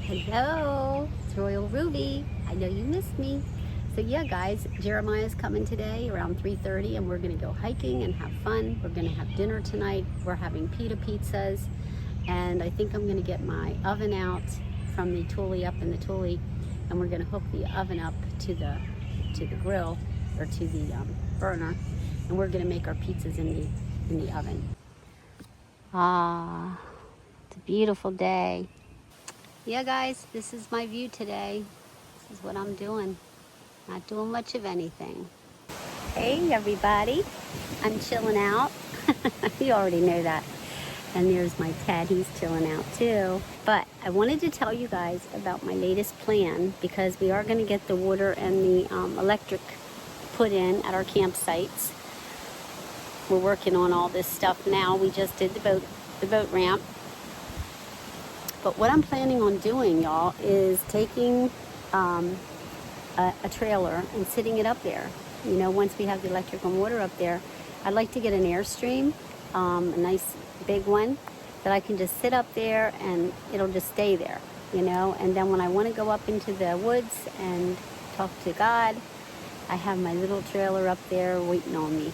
Hello, it's Royal Ruby. I know you missed me. So yeah, guys, Jeremiah's coming today around 3:30, and we're gonna go hiking and have fun. We're gonna have dinner tonight. We're having pita pizzas, and I think I'm gonna get my oven out from the Thule up in the Thule, and we're gonna hook the oven up to the grill or to the burner, and we're gonna make our pizzas in the oven. Ah, it's a beautiful day. Yeah, guys, this is my view today. This is what I'm doing. Not doing much of anything. Hey, everybody. I'm chilling out. You already know that. And there's my Ted. He's chilling out too. But I wanted to tell you guys about my latest plan, because we are going to get the water and the electric put in at our campsites. We're working on all this stuff now. We just did the boat ramp. But what I'm planning on doing, y'all, is taking a trailer and sitting it up there. You know, once we have the electric and water up there, I'd like to get an Airstream, a nice big one that I can just sit up there and it'll just stay there, you know. And then when I want to go up into the woods and talk to God, I have my little trailer up there waiting on me.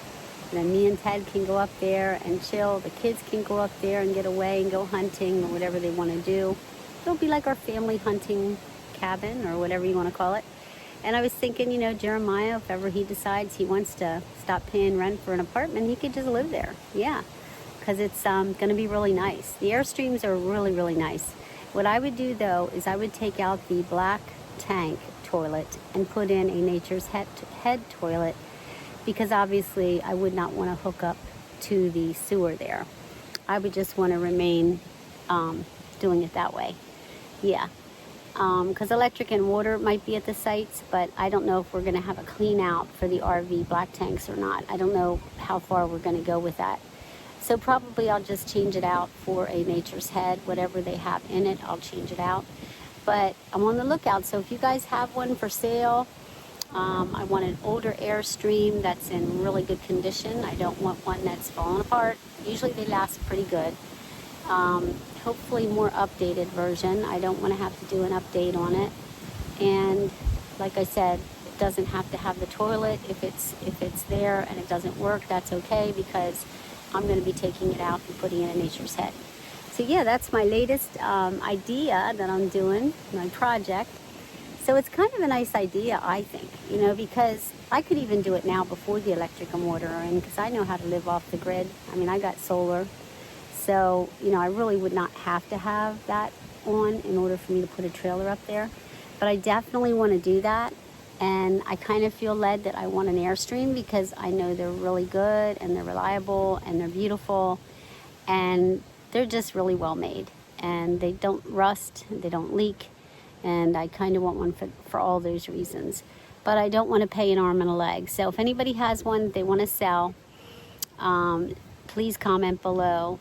And then me and Ted can go up there and chill. The kids can go up there and get away and go hunting or whatever they want to do. It'll be like our family hunting cabin or whatever you want to call it. And I was thinking, you know, Jeremiah, if ever he decides he wants to stop paying rent for an apartment, he could just live there. Yeah, because it's going to be really nice. The Airstreams are really, really nice. What I would do, though, is I would take out the black tank toilet and put in a Nature's Head toilet, because obviously I would not want to hook up to the sewer there. I would just want to remain doing it that way. Yeah, because electric and water might be at the sites, but I don't know if we're going to have a clean out for the RV black tanks or not. I don't know how far we're going to go with that. So probably I'll just change it out for a Nature's Head. Whatever they have in it, I'll change it out. But I'm on the lookout, so if you guys have one for sale, I want an older Airstream that's in really good condition. I don't want one that's falling apart. Usually they last pretty good. Hopefully more updated version. I don't want to have to do an update on it. And like I said, it doesn't have to have the toilet. If it's there and it doesn't work, that's okay, because I'm going to be taking it out and putting in a Nature's Head. So yeah, that's my latest idea that I'm doing, my project. So it's kind of a nice idea, I think, you know, because I could even do it now before the electric and water are in, because I know how to live off the grid. I mean, I got solar. So, you know, I really would not have to have that on in order for me to put a trailer up there. But I definitely want to do that. And I kind of feel led that I want an Airstream, because I know they're really good and they're reliable and they're beautiful. And they're just really well made. And they don't rust, they don't leak. And I kind of want one for all those reasons. But I don't want to pay an arm and a leg. So if anybody has one they want to sell, please comment below.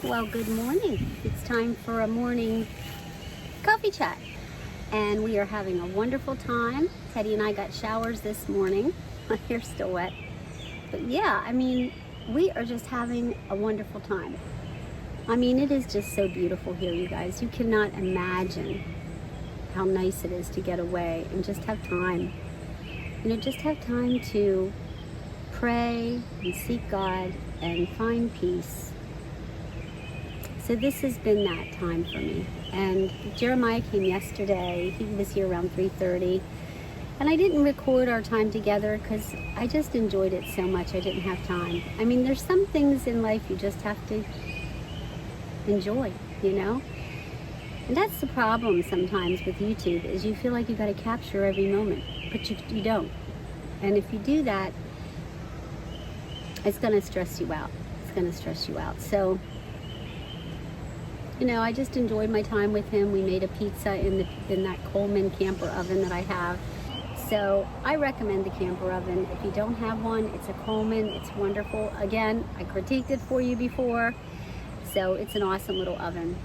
Well, good morning. It's time for a morning coffee chat. And we are having a wonderful time. Teddy and I got showers this morning. My hair's still wet. But yeah, I mean, we are just having a wonderful time. I mean, it is just so beautiful here, you guys. You cannot imagine how nice it is to get away and just have time. You know, just have time to pray and seek God and find peace. So this has been that time for me. And Jeremiah came yesterday. He was here around 3:30. And I didn't record our time together because I just enjoyed it so much I didn't have time. I mean, there's some things in life you just have to enjoy, you know? And that's the problem sometimes with YouTube, is you feel like you got to capture every moment, but you don't. And if you do that, it's going to stress you out. It's going to stress you out. So, you know, I just enjoyed my time with him. We made a pizza in that Coleman camper oven that I have. So I recommend the camper oven. If you don't have one, it's a Coleman. It's wonderful. Again, I critiqued it for you before. So it's an awesome little oven.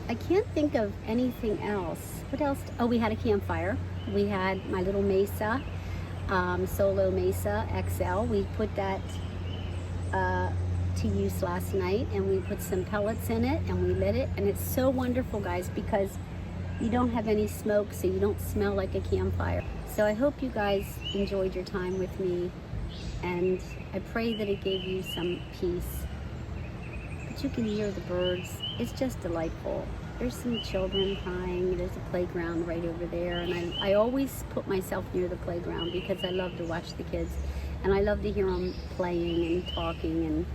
I can't think of anything else. What else? Oh, we had a campfire. We had my little Mesa, Solo Mesa XL. We put that to use last night, and we put some pellets in it and we lit it, and it's so wonderful, guys, because you don't have any smoke, so you don't smell like a campfire. So I hope you guys enjoyed your time with me, and I pray that it gave you some peace. But you can hear the birds. It's just delightful. There's some children playing. There's a playground right over there, and I always put myself near the playground because I love to watch the kids, and I love to hear them playing and talking and,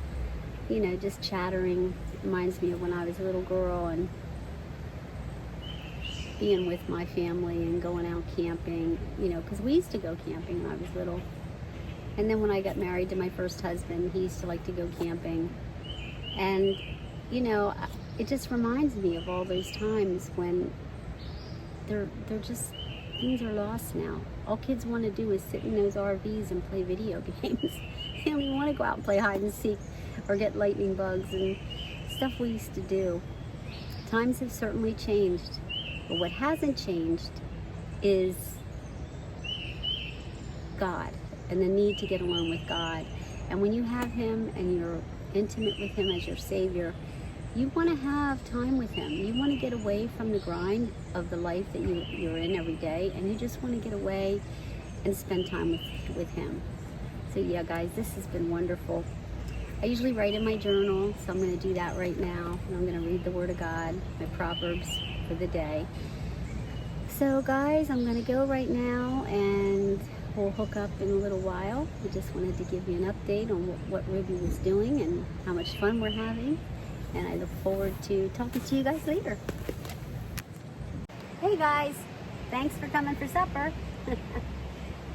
you know, just chattering. It reminds me of when I was a little girl and being with my family and going out camping, you know, because we used to go camping when I was little. And then when I got married to my first husband, he used to like to go camping. And, you know, it just reminds me of all those times when they're just, things are lost now. All kids want to do is sit in those RVs and play video games. They don't even want to go out and play hide and seek or get lightning bugs and stuff we used to do. Times have certainly changed, but what hasn't changed is God and the need to get alone with God. And when you have Him and you're intimate with Him as your Savior, you want to have time with Him. You want to get away from the grind of the life that you're in every day, and you just want to get away and spend time with Him. So yeah, guys, this has been wonderful. I usually write in my journal, so I'm going to do that right now. And I'm going to read the Word of God, my Proverbs for the day. So guys, I'm going to go right now, and we'll hook up in a little while. I just wanted to give you an update on what Ruby was doing and how much fun we're having. And I look forward to talking to you guys later. Hey guys, thanks for coming for supper.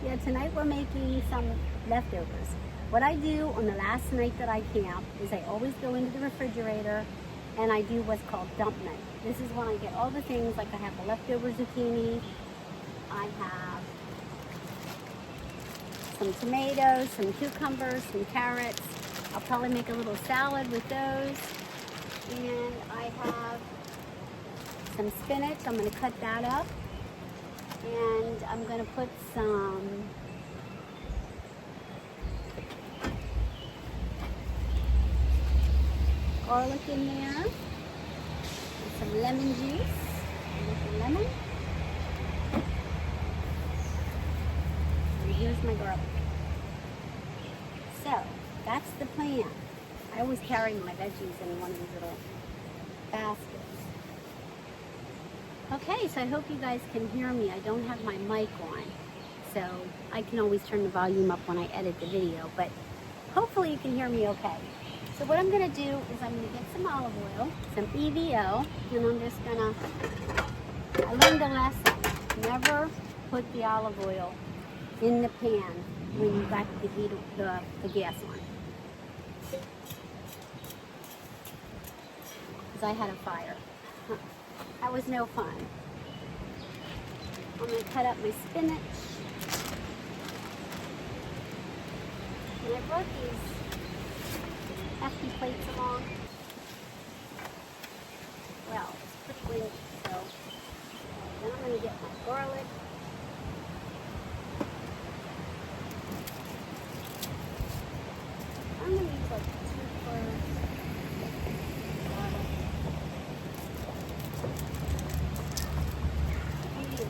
Yeah, tonight we're making some leftovers. What I do on the last night that I camp is I always go into the refrigerator and I do what's called dump night. This is when I get all the things, like I have the leftover zucchini, I have some tomatoes, some cucumbers, some carrots. I'll probably make a little salad with those. And I have some spinach. I'm going to cut that up. And I'm going to put some garlic in there. And some lemon juice. With lemon. And here's my garlic. So, that's the plan. I always carry my veggies in one of these little baskets. Okay, so I hope you guys can hear me. I don't have my mic on, so I can always turn the volume up when I edit the video, but hopefully you can hear me okay. So what I'm going to do is I'm going to get some olive oil, some EVO, and I'm just going to, I learned a lesson. Never put the olive oil in the pan when you got the gas on. I had a fire. That was no fun. I'm going to cut up my spinach. And I brought these hefty plates along. Well, it's pretty windy, so then I'm going to get my garlic. I'm going to use like 2 cloves.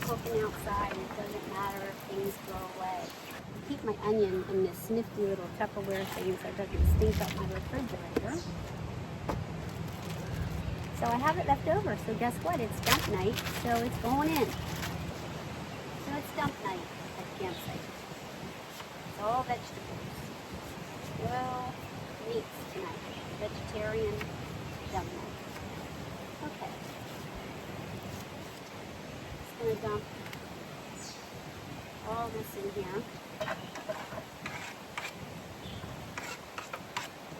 Cooking outside, it doesn't matter if things go away. I keep my onion in this nifty little Tupperware thing so it doesn't stink up my refrigerator. So I have it left over, so guess what? It's dump night, so it's going in. So it's dump night at the campsite. It's all vegetables. No meats tonight. Vegetarian dump night. Okay. I'm going to dump all this in here.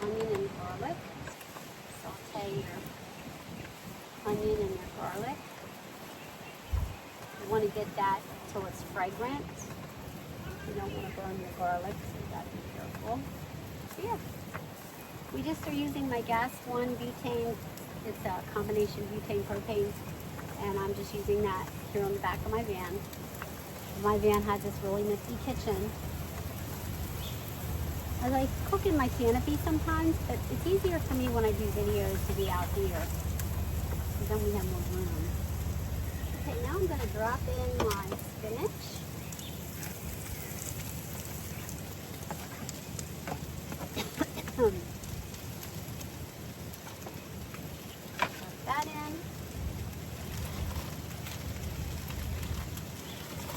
Onion and garlic. Saute your onion and your garlic. You want to get that till it's fragrant. You don't want to burn your garlic, so you got to be careful. So yeah, we just are using my gas one butane. It's a combination butane propane. And I'm just using that here on the back of my van. My van has this really nifty kitchen. I like cook in my canopy sometimes, but it's easier for me when I do videos to be out here, because then we have more room. Okay, now I'm going to drop in my spinach. Drop that in.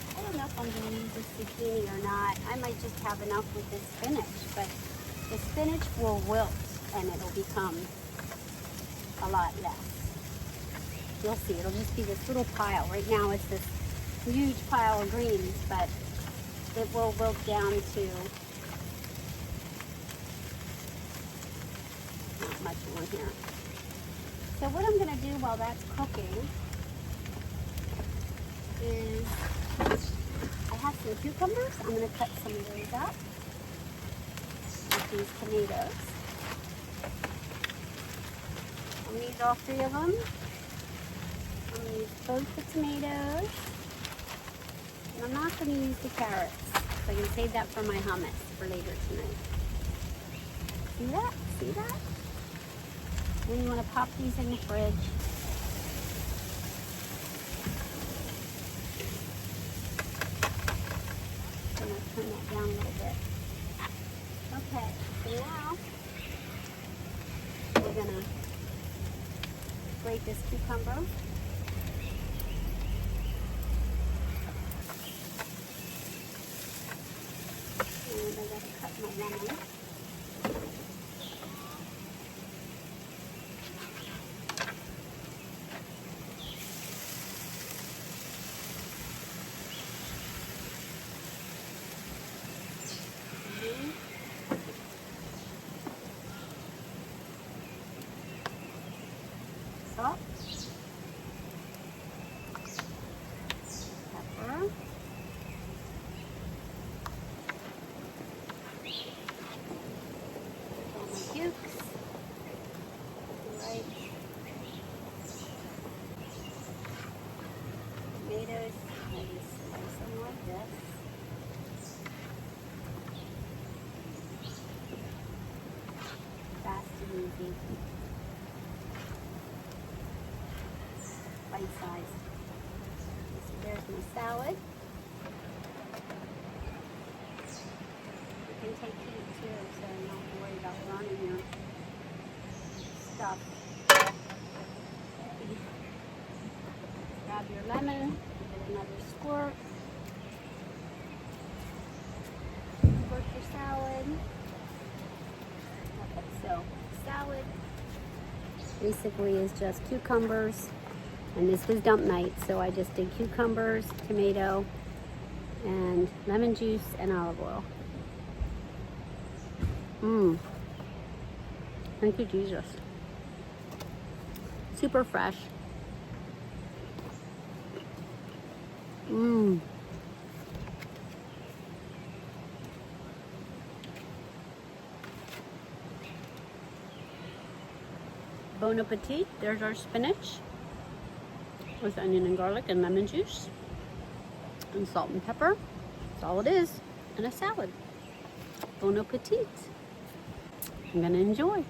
I don't know if I'm going to use this zucchini or not. I might just have enough with this spinach, but the spinach will wilt and it'll become a lot less. You'll see, it'll just be this little pile. Right now it's this huge pile of greens, but it will wilt down to not much more here. So what I'm going to do while that's cooking is I have some cucumbers. I'm going to cut some of those up with these tomatoes. I'm going to use all 3 of them. I'm going to use both the tomatoes. And I'm not going to use the carrots. So I can save that for my hummus for later tonight. See that? See that? Then you want to pop these in the fridge. I'm going to turn that down a little bit. Okay, so now we're going to grate this cucumber. And I got to cut my lemon. Salt, pepper, cukes, right, tomatoes, maybe slice them like this. Fast and easy. Bite-sized. So there's my salad. You can take heat too, so you don't have to worry about burning your stuff. Grab your lemon, give it another squirt. Squirt your salad. Okay, so salad basically is just cucumbers. And this was dump night, so I just did cucumbers, tomato, and lemon juice and olive oil. Thank you, Jesus. Super fresh. Bon appetit. There's our spinach with onion and garlic and lemon juice and salt and pepper. That's all it is. And a salad. Bon appetit. I'm gonna enjoy.